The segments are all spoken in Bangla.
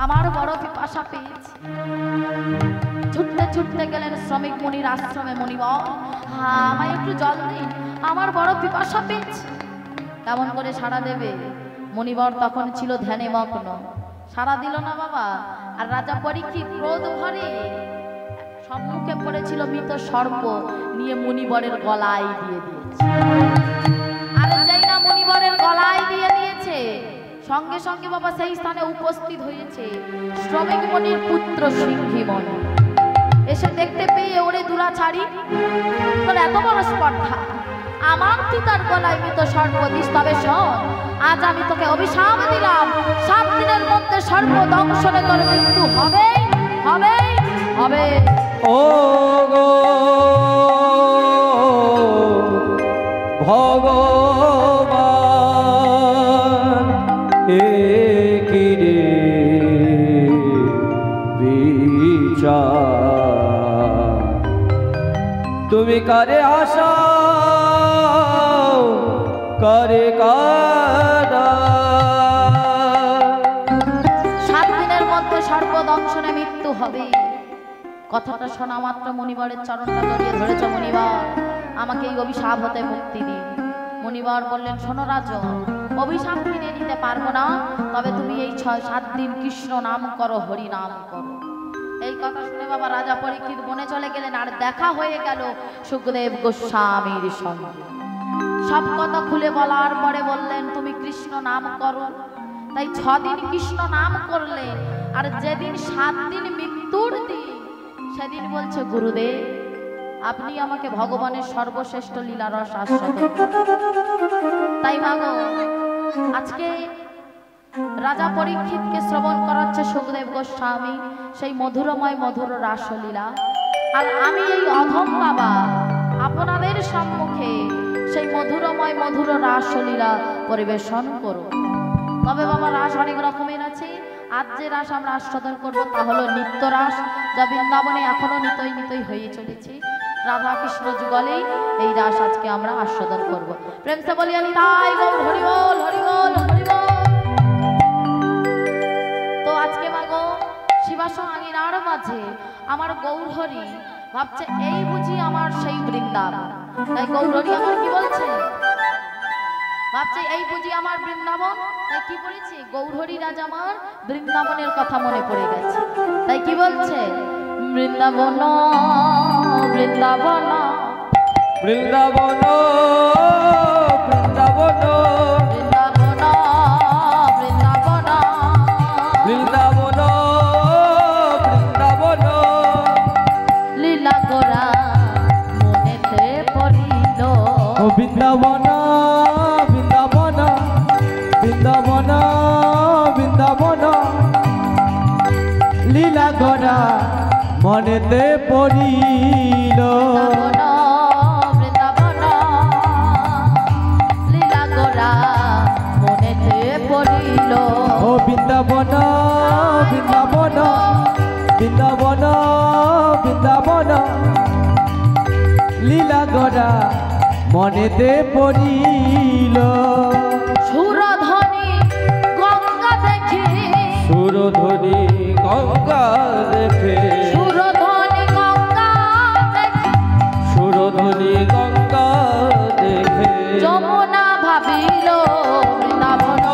আমার বড় পিপাসা পেয়েছে। ছুটতে ছুটতে গেলেন শ্রমিক মুনির আশ্রমে। মুনিবর, আমায় একটু জল দিন, আমার বড় পিপাসা পেয়েছে। কেমন করে সাড়া দেবে? মুনিবর তখন ছিল ধ্যানে মগ্ন, সাড়া দিল না বাবা। আর রাজা পরীক্ষিত ক্রোধ ভরে সম্মুখে পড়েছিল মৃত সর্প, নিয়ে মুনিবরের গলায় দিয়ে দিয়েছে। আর যেই না মুনিবরের গলায় দিয়ে দিয়েছে, সঙ্গে সঙ্গে বাবা সেই স্থানে উপস্থিত হয়েছে শ্রমিক মুনির পুত্র সিংহীমণি। এসে দেখতে পেয়ে ওরে দুরাচারী, তোর এত বড় স্পর্ধা, আমার পিতার গলায় মৃত সর্প দিস? তবে শোন, আজ আমি তোকে অভিশাপ দিলাম, 7 দিনের মধ্যে সর্প দংশনে তোর মৃত্যু হবে হবে হবে। ও গো ভগবান, এ কি রে বিচার, তুমি কারে আশা করে কারা? 7 দিনের মধ্যে সর্প দংশনে মৃত্যু হবে। কথাটা শোনা মাত্র মুনিবরের চরণটা জড়িয়ে ধরেছে। মুনিবর, আমাকে এই অভিশাপ হতে মুক্তি দিন। মুনিবর বললেন, শোনো রাজন, অভিশাপ কিনে নিতে পারবো না, তবে তুমি এই 7 দিন কৃষ্ণ নাম করো, হরি নাম করো। এই কথা শুনে বাবা রাজা পরীক্ষিত বনে চলে গেলেন। আর দেখা হয়ে গেল সুখদেব গোস্বামীর সঙ্গে। সব কথা খুলে বলার পরে বললেন, তুমি কৃষ্ণ নাম করো। তাই 6 দিন কৃষ্ণ নাম করলেন। আর যেদিন 7 দিন মৃত্যুর দিন, সেদিন বলছে, গুরুদেব আপনি আমাকে ভগবানের সর্বশ্রেষ্ঠ লীলারস আস্বাদন। তাই মাগো, আজকে রাজা পরীক্ষিতকে শ্রবণ করাচ্ছে সুখদেব গোস্বামী সেই মধুরময় মধুর রাসলীলা। আর আমি এই অধম বাবা আপনাদের সম্মুখে সেই মধুরময় মধুর রাসলীলা পরিবেশন করব। তবে বাবা, রাস অনেক রকমের আছে। আজ যে রাস আমরা আস্বাদন করব তা হলো নিত্য রাস, যা বৃন্দাবনে এখনো নিতই নিতই হয়ে চলেছে। রাধা কৃষ্ণ যুগলেই এই রাস আজকে আমরা আস্বাদন করব। প্রেম সে বলিয়া নিতাই গৌর হরি বল, হরি বল, হরি বল। তো আজকে মাগো শিবাস আঙিনার মাঝে আমার গৌর হরি ভাবছে, এই বুঝি আমার সেই বৃন্দাবন। তাই গৌর হরি আমার কি বলছে? ভাবছে এই বুঝি আমার বৃন্দাবন। তাই কি বলেছে? গৌর হরি রাজ আমার বৃন্দাবনের কথা মনে পড়ে গেছে। তাই কি বলছে? বৃন্দাবন বৃন্দাবন বৃন্দাবন বৃন্দাবন বৃন্দাবন বৃন্দাবন বৃন্দাবন বৃন্দাবন লীলা করা মনেতে পড়িল। বৃন্দাবন বৃন্দাবন বৃন্দাবন বৃন্দাবন লীলা করা মনেতে পড়িল। বৃন্দাবন লীলা করা মনেতে পড়িল। ও বৃন্দাবন বৃন্দাবন বৃন্দাবন বৃন্দাবন লীলা করা মনেতে পড়িল। সুরধ্বনি গঙ্গা দেখে, সুরধ্বনি গঙ্গা দেখে, সুরধ্বনি গঙ্গা দেখে, সুরধ্বনি গঙ্গা দেখে যমুনা ভাবিল বৃন্দাবন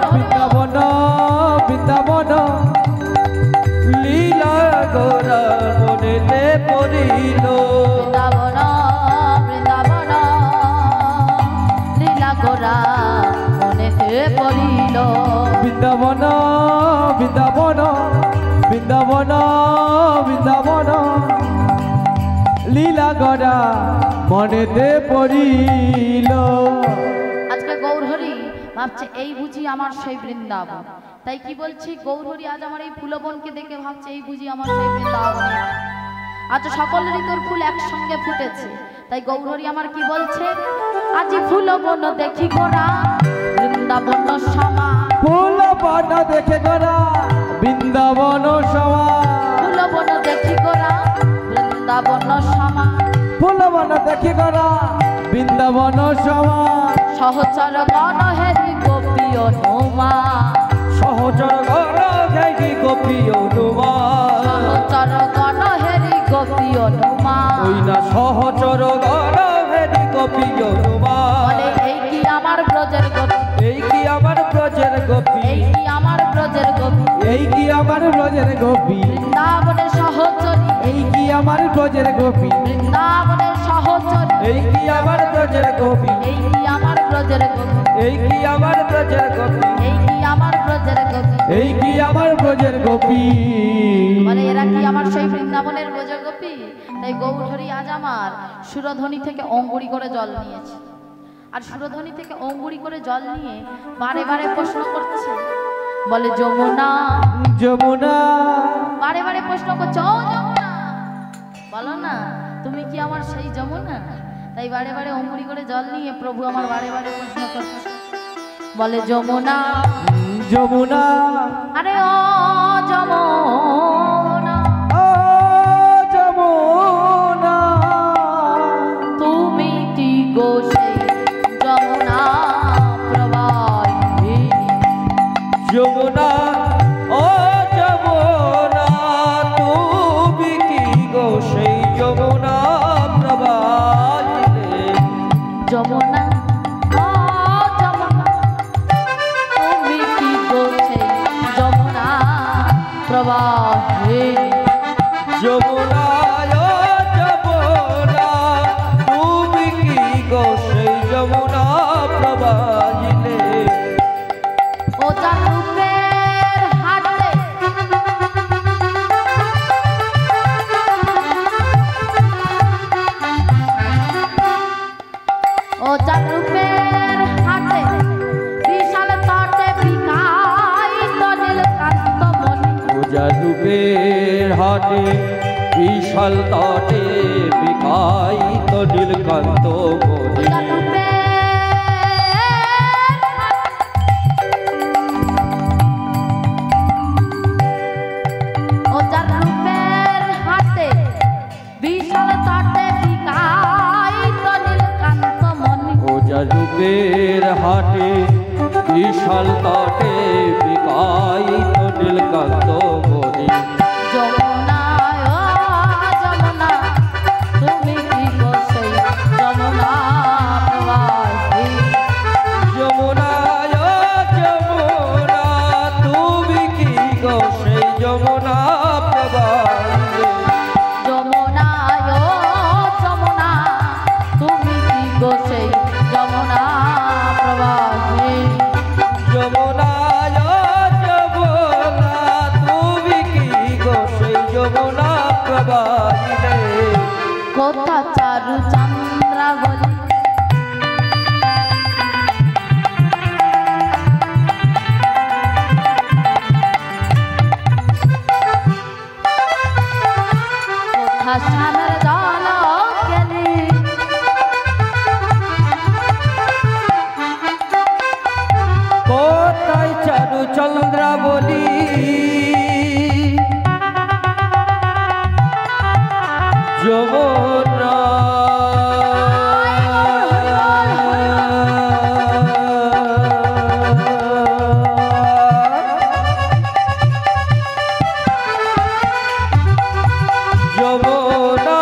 বৃন্দাবন বৃন্দাবন লীলা গোরা মনেতে পড়িল। বৃন্দাবন বৃন্দাবন লীলা গোরা মনেতে পড়িল। বৃন্দাবন বৃন্দাবন বৃন্দাবন বৃন্দাবন লীলা গড়া মনেতে পড়িল। আজকে গৌরহরি ভাবছে এই বুঝি আমার সেই বৃন্দাবন। তাই কি বলছি? গৌরহরি আজ আমার এই ফুলবনকে দেখে ভাবছে এই বুঝি আমার সেই বৃন্দাবন। আজ সকল ঋতুর ফুল একসঙ্গে ফুটেছে। তাই গৌরহরি আমার কি বলছে? আজি ফুলবন দেখি গোরা বৃন্দাবন সমা। ফুলবন দেখে গোরা বৃন্দাবন সমা। ফুলবন দেখি গোরা বৃন্দাবন সমা। ফুলবন দেখি গোরা বৃন্দাবন সমা। সহচর গণ হেরি গোপী অনুমা। গোপী অনুমান সহচর গণ হেরি গোপী অনুমান ওই না সহচর গণ হেরি গোপী অনুমান বলে এই কি আমার ব্রজের গোপী এই কি আমার ব্রজের গোপী এই কি আমার ব্রজের গোপী এই কি আমার ব্রজের গোপী বৃন্দাবনের সহচরী এই কি আমার ব্রজের গোপী বৃন্দাবনের সহচরী এই কি আমার ব্রজের গোপী এই কি আমার ব্রজের গোপী এই কি আমার ব্রজের গোপী এই কি আমার ব্রজের গোপী এই কি আমার ব্রজের গোপী বলে এরা কি আমার সেই বৃন্দাবনের ব্রজের গোপী তাই গৌরহরি আজ আমার সুরধ্বনি থেকে অঙ্গুরি করে জল নিয়েছে আর সুরধ্বনি থেকে অঙ্গুরি করে জল নিয়ে বারে বারে প্রশ্ন করছে বলে যমুনা যমুনা বারে বারে প্রশ্ন করছে ও যমুনা বলো না তুমি কি আমার সেই যমুনা তাই বারে বারে অঙ্গুরি করে জল নিয়ে প্রভু আমার বারে বারে প্রশ্ন করছে বলে যমুনা যমুনা আরে ও যমুনা ও যমুনা তুমি কি গো সেই যমুনা প্রবাহিনী যমুনা ও যমুনা তুমি কি গো সেই যমুনা প্রবাহিনী যমুনা ও যমুনা তুমি কি গো সেই যমুনা প্রবাহিনী যমুনা ও যমুনা তুমি কি গো সেই যমুনা প্রবাহিনী ও যার রূপের হাটে ও যার রূপের হাটে বিশাল তটে বিকাইত নীলকান্ত মণি পূজা রূপের হাটে বিশাল তটে বিকাইত নীলকান্ত মণি যার রূপের ও যার রূপের হাটে বিশাল তটে বিকাইত নীলকান্ত মণি পূজা রূপের হাটে বিশাল তটে বিকাইত নীলকান্ত মণি যমুনা ও যমুনা তুমি কি গো সেই যমুনা প্রবাহিনী যমুনা ও যমুনা তুমি কি গো সেই যমুনা প্রবাহিনী যমুনা ও যমুনা তুমি কি গো সেই যমুনা প্রবাহিনী যমুনা ও যমুনা তুমি কি গো সেই যমুনা প্রবাহিনী কোথা চারু চন্দ্রাবলী কোথা শ্যামের জল গেলি কোথায় চারু চন্দ্রা বলি যমুনা যমুনা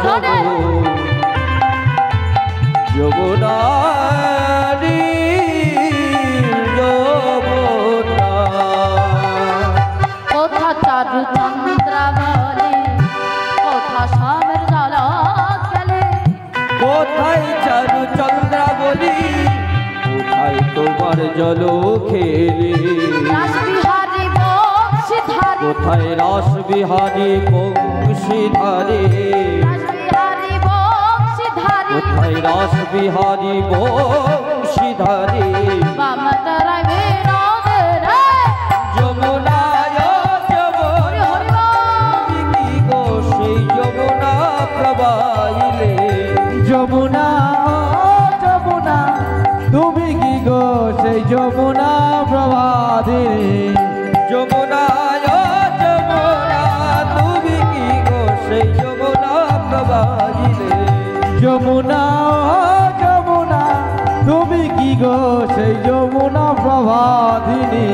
যমুনা যমুনা যমুনা কোথা চারু চন্দ্রাবলী কোথা শ্যামের জল গেলে কোথায় চারু চন্দ্রা বলি কোথায় তোমার জল খেলে রাসবিহারী বংশীধারী কোথায় রাস বিহারী বংশীধারে রাসবিহারী বংশীধারী কোথায় রাস বিহারী বংশীধারে বামতরায় বিনোদের যমুনা হরি হরি বল। কি গো সেই যমুনা প্রবাহিলে যমুনা যমুনা তুমি কি গো সেই যমুনা প্রভাদিনী যমুনা ও যমুনা তুমি কি গো সেই যমুনা প্রবাহিলে যমুনা ও যমুনা তুমি কি গো সেই যমুনা প্রভাদিনী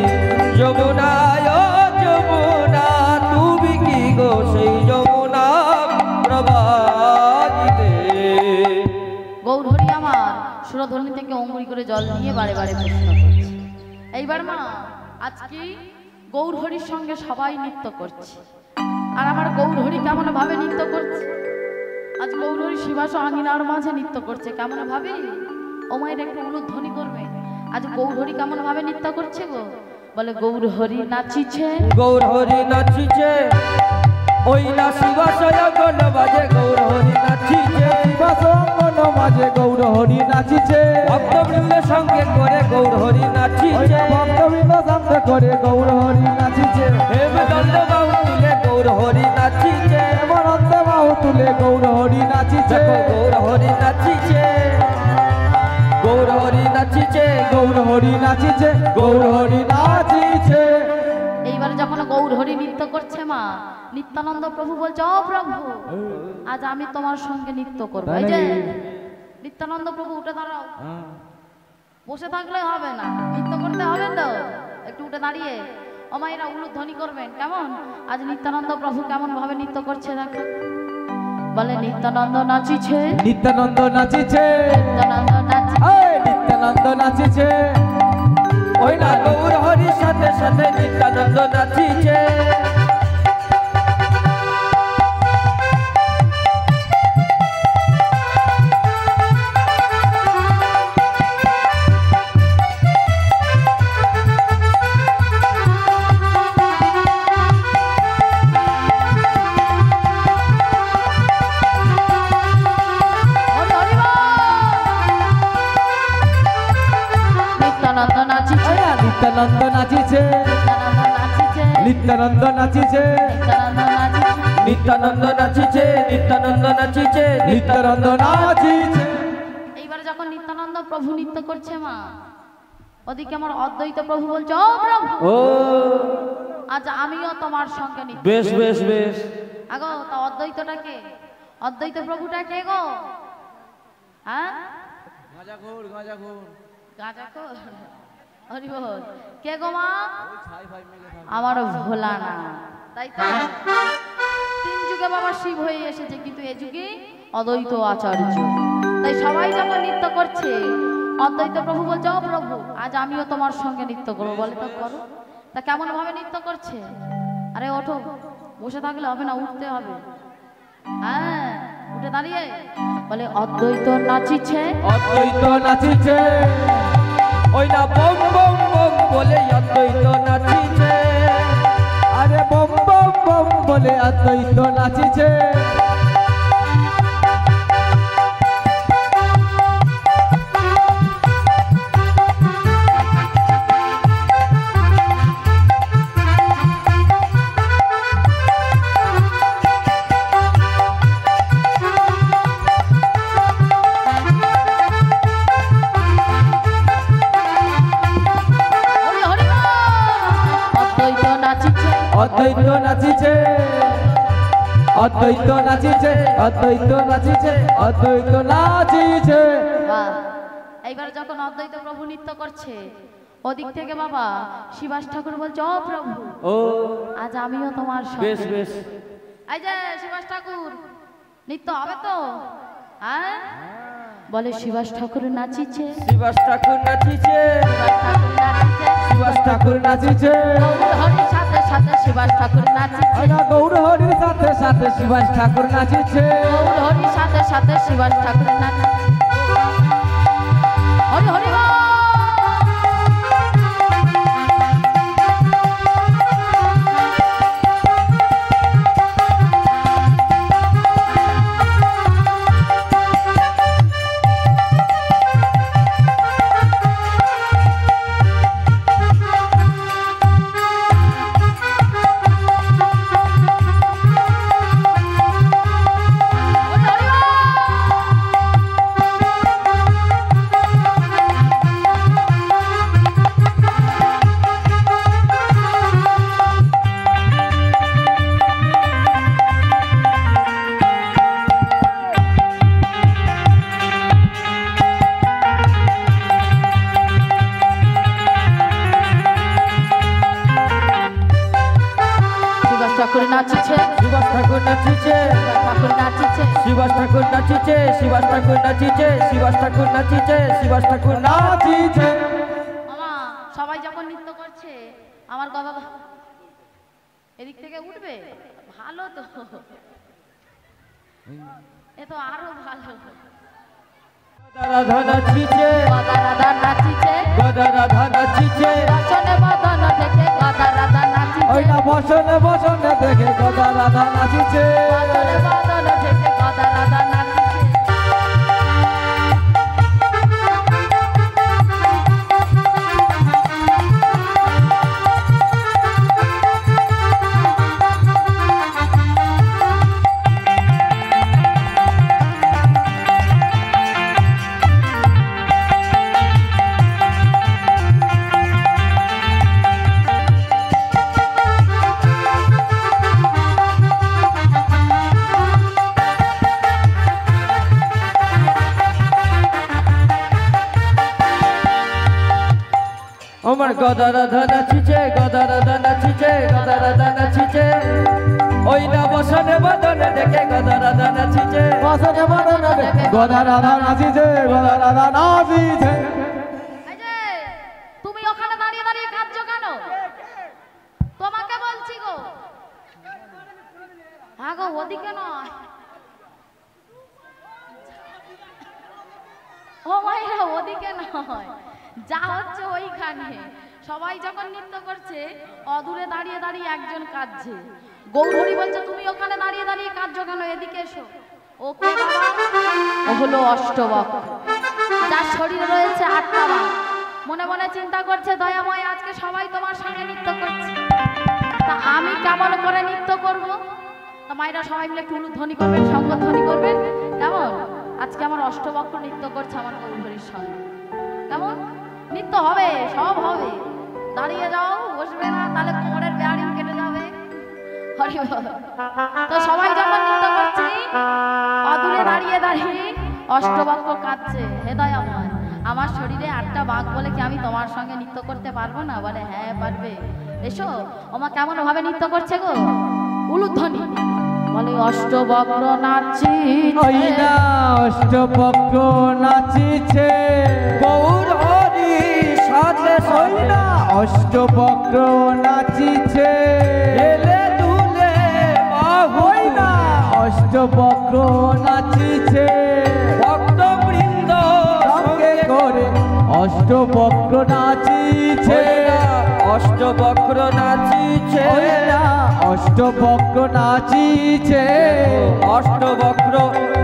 যমুনা ও যমুনা তুমি কি গো সেই যমুনা প্রবাহিলে গৌরহরি আমার সুরধর্মী থেকে অঙ্গুরি করে জল নিয়ে বারে বারে প্রশ্ন করছে। এইবার মা আজকে গৌরহরির সঙ্গে সবাই নৃত্য করছে, আর আমার গৌরহরি কেমন ভাবে নৃত্য করছে। আজ গৌরহরি শিবাস আঙিনার মাঝে নৃত্য করছে কেমন ভাবে, ও মায়ের একটু উলুধ্বনি করবে। আজ গৌরহরি কেমন ভাবে নৃত্য করছে গো, বলে গৌরহরি নাচিছে, গৌরহরি নাচিছে, ওই না শিবাশয় গণ বাজে গৌরহরি নাচিছে, শিবাসঙ্গন মাঝে গৌরহরি নাচিছে, ভক্তবৃন্দের সঙ্গে করে গৌরহরি নাচিছে, ভক্তবৃন্দ সঙ্গে করে গৌরহরি নাচিছে, হেমদণ্ড বাহু তুলে গৌরহরি নাচিছে, হেমনন্দ বাহু তুলে গৌরহরি নাচিছে, দেখো গৌরহরি নাচিছে, গৌরহরি নাচিছে, গৌরহরি নাচিছে, গৌরহরি নাচিছে। এইবার যখন গৌরহরি নৃত্য করছে মা, নিত্যানন্দ প্রভু বলছে ও প্রভু আজ আমি তোমার সঙ্গে নৃত্য করবো। এই যে নিত্যানন্দ প্রভু উঠে দাঁড়াও, বসে থাকলে হবে না, নৃত্য করতে হবে তো, একটু উঠে দাঁড়িয়ে ও মায়েরা উলুধ্বনি করবেন। কেমন আজ নিত্যানন্দ প্রভু কেমন ভাবে নৃত্য করছে দেখো, বলে নিত্যানন্দ নাচিছে, নিত্যানন্দ নাচিছে, নিত্যানন্দ নাচিছে, নিত্যানন্দ নাচিছে, ওই না গৌরহরির সাথে সাথে নিত্যানন্দ নাচিছে, হরি হরি বল। নিত্যানন্দ নাচিছে, নিত্যানন্দ নাচিছে, নিত্যানন্দ নাচিছে, নিত্যানন্দ নাচিছে, নিত্যানন্দ নাচিছে, নিত্যানন্দ নাচিছে, নিত্যানন্দ নাচিছে। এইবার যখন নিত্যানন্দ প্রভু নৃত্য করছে মা, ওদিকে আমার অদ্বৈত প্রভু বলছে ও প্রভু ও আজ আমিও তোমার সঙ্গে নৃত্য। বেশ বেশ বেশ, আগো তা অদ্বৈতটা কে, অদ্বৈত প্রভুটা কে গো, হ্যাঁ গাঁজাখোর গাঁজাখোর গাঁজাখোর, হরি বল, কে গো মা, আমার ভোলা না, তাই তো তিন যুগে বাবা শিব হয়ে এসেছে, কিন্তু এ যুগে অদ্বৈত আচার্য। তাই সবাই যখন নৃত্য করছে, অদ্বৈত প্রভু বলছে ও প্রভু আজ আমিও তোমার সঙ্গে নৃত্য করবো, বলে তো করো। তা কেমন ভাবে নৃত্য করছে, আরে ওঠো, বসে থাকলে হবে না, উঠতে হবে, হ্যাঁ উঠে দাঁড়িয়ে বলে অদ্বৈত নাচিছে, অদ্বৈত নাচিছে, ওই না বম বম বম বলে অদ্বৈত নাচিছে, আরে বম বম বম বলে অদ্বৈত নাচিছে, হরি হরি বল। অদ্বৈত নাচিছে, অদ্বৈত নাচিছে, অদ্বৈত নাচিছে, অদ্বৈত নাচিছে, অদ্বৈত নাচিছে। বাহ। এইবার যখন অদ্বৈত প্রভু নৃত্য করছে, ওদিক থেকে বাবা শিবাস ঠাকুর বলছে ও প্রভু ও আজ আমিও তোমার বেশ সঙ্গে। বেশ, এই যে শিবাস ঠাকুর নৃত্য হবে তো, হ্যাঁ বলে শিবাস ঠাকুর নাচিছে, শিবাস ঠাকুর নাচিছে, শিবাস ঠাকুর নাচিছে, শিবাস ঠাকুর নাচিছে, গৌরহরির সাথে সাথে শিবাস ঠাকুর নাচিছে, গৌরহরির সাথে সাথে শিবাস ঠাকুর নাচিছে, গৌরহরির সাথে সাথে শিবাস ঠাকুর নাচিছে, হরি হরি বল। হরি হরি বল। নাচিছে, শিবাস ঠাকুর নাচিছে, শিবাস ঠাকুর নাচিছে, শিবাস ঠাকুর নাচিছে। মামা সবাই যখন নৃত্য করছে আমার গলা এদিক থেকে উঠবে, ভালো তো, এ তো আরো ভালো। রাধা নাচিছে, গদা রাধা নাচিছে, গদা রাধা নাচিছে, বসনে বদন থেকে গদা রাধা নাচিছে, ওই না বসনে বসনে দেখে গদা রাধা নাচিছে। বসনে বদন থেকে গদা রাধা নাচিছে। আমার গদা রাধা নাচিছে, গদা রাধা নাচিছে, গদা রাধা নাচিছে, ওই না বসনে বদনে দেখে গদা রাধা নাচিছে। বসনে বসনে দেখে গদা রাধা নাচিছে, গদা রাধা নাচিছে। এই যে, তুমি ওখানে দাঁড়িয়ে দাঁড়িয়ে কাঁদছো কেন? তোমাকে বলছি গো। হ্যাঁ গো, ওদিকে নয়। ও মাইরা, ওদিকে নয়, যা হচ্ছে ওইখানে। সবাই যখন নৃত্য করছে অদূরে দাঁড়িয়ে দাঁড়িয়ে একজন কাঁদছে। গৌরহরি বলছে তুমি ওখানে দাঁড়িয়ে দাঁড়িয়ে কাঁদছো কেন, এদিকে এসো। ও কে বাবা? ও হলো অষ্টবক্র, যার শরীরে রয়েছে 8টা বাঘ। মনে মনে চিন্তা করছে দয়াময় আজকে সবাই তোমার সঙ্গে নৃত্য করছে, তা আমি কেমন করে নৃত্য করব? তা মায়েরা সবাই মিলে একটু ধ্বনি করবেন, শঙ্খধ্বনি করবেন। কেমন? আজকে আমার অষ্টবক্র নৃত্য করছে আমার গৌরহরির সঙ্গে। কেমন নৃত্য হবে? সব হবে। দাঁড়িয়ে যাও, বসবে না, তাহলে কোমরের বেয়ারিং কেটে যাবে। হরি বল। তো সবাই যখন নৃত্য করছি অদূরে দাঁড়িয়ে দাঁড়িয়ে অষ্টবক্র কাঁদছে, হে দয়াময় আমার শরীরে 8টা বাঘ বলে কি আমি তোমার সঙ্গে নৃত্য করতে পারবো না? বলে হ্যাঁ পারবে, এসো। ওমা কেমন ভাবে নৃত্য করছে গো, উলুধ্বনি। বলে অষ্টবক্র নাচিছে, ওই না অষ্টবক্র নাচিছে, গৌরহরি সাথে ওই সাথে না অষ্টবক্র নাচিছে। হেলে দুলে বাহু, ওই না অষ্টবক্র নাচিছে। ভক্তবৃন্দ সঙ্গে করে অষ্টবক্র নাচিছে। ওই না অষ্টবক্র নাচিছে, ওই না অষ্টবক্র নাচিছে। অষ্টবক্র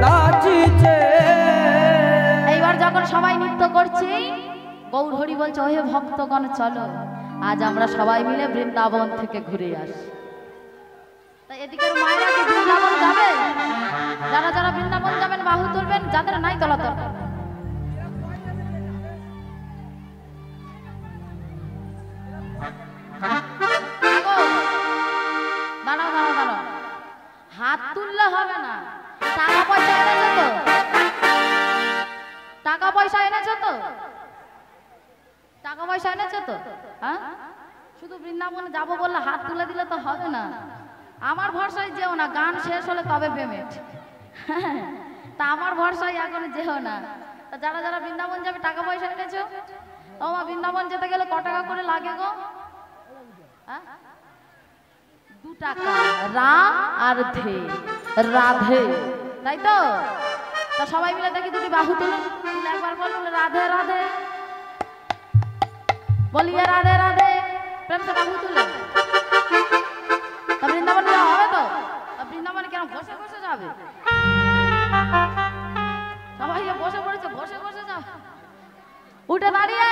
নাচিছে। এইবার যখন সবাই নৃত্য করছি গৌরহরি বলছে ওহে ভক্তগণ চলো আজ আমরা সবাই মিলে বৃন্দাবন থেকে ঘুরে আসি। তা এদিকের মায়েরা কি বৃন্দাবন যাবে? যারা যারা বৃন্দাবন যাবেন বাহু তুলবেন, যাদের নাই তোলা তো। দাঁড়াও দাঁড়াও দাঁড়াও, হাত তুললে হবে না। টাকা পয়সা এনেছো তো? টাকা পয়সা এনেছো তো? টাকা পয়সা এনেছো তো? হ্যাঁ, শুধু বৃন্দাবনে যাবো বললে হাত তুলে দিলে তো হবে না। আমার ভরসায় যেও না, গান শেষ হলে তবে পেমেন্ট। তা আমার ভরসায় এখন যেও না। তা যারা যারা বৃন্দাবন যাবে টাকা পয়সা এনেছো? তোমার বৃন্দাবন যেতে গেলে ক টাকা করে লাগে গো? 2 টাকা। রা আর ধে, রাধে, তাই তো? তা সবাই মিলে দেখি দুটি বাহু তুলুন, তুলে একবার বলুন রাধে রাধে, বলিয়ে রাধে রাধে, প্রেম সে বাহু তুলে। তা বৃন্দাবনে যাওয়া হবে তো? তা বৃন্দাবনে কেন বসে বসে যাবে? সবাই বসে পড়েছে, বসে বসে যাবে। উঠে দাঁড়িয়ে